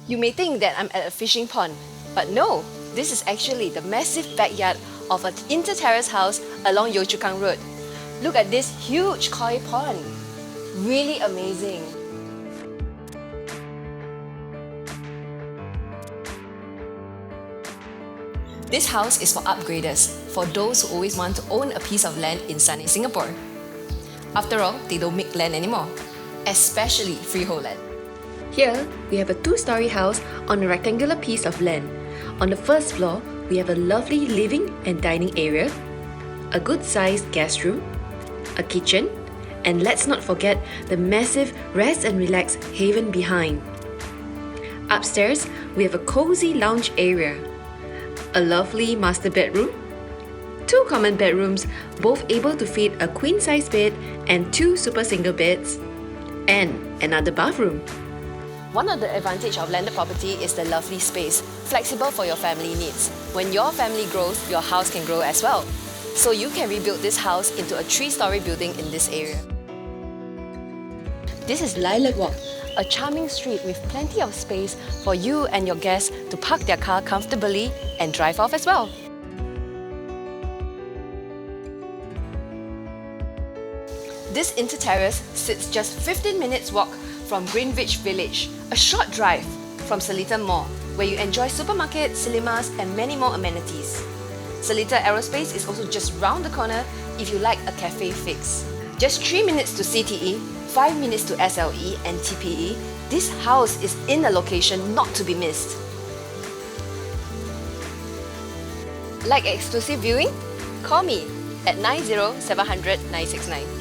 You may think that I'm at a fishing pond, but no, this is actually the massive backyard of an InterTerrace house along Yio Chu Kang Road. Look at this huge koi pond. Really amazing. This house is for upgraders, for those who always want to own a piece of land in sunny Singapore. After all, they don't make land anymore, especially freehold land. Here, we have a 2-story house on a rectangular piece of land. On the first floor, we have a lovely living and dining area, a good-sized guest room, a kitchen, and let's not forget the massive rest and relax haven behind. Upstairs, we have a cozy lounge area, a lovely master bedroom, 2 common bedrooms, both able to fit a queen-size bed and 2 super single beds, and another bathroom. One of the advantages of landed property is the lovely space, flexible for your family needs. When your family grows, your house can grow as well. So you can rebuild this house into a 3-story building in this area. This is Lilac Walk, a charming street with plenty of space for you and your guests to park their car comfortably and drive off as well. This InterTerrace sits just 15 minutes walk from Greenwich Village, a short drive from Seletar Mall, where you enjoy supermarkets, cinemas and many more amenities. Seletar Aerospace is also just round the corner if you like a cafe fix. Just 3 minutes to CTE, 5 minutes to SLE and TPE, this house is in a location not to be missed. Like exclusive viewing? Call me at 90 700 969.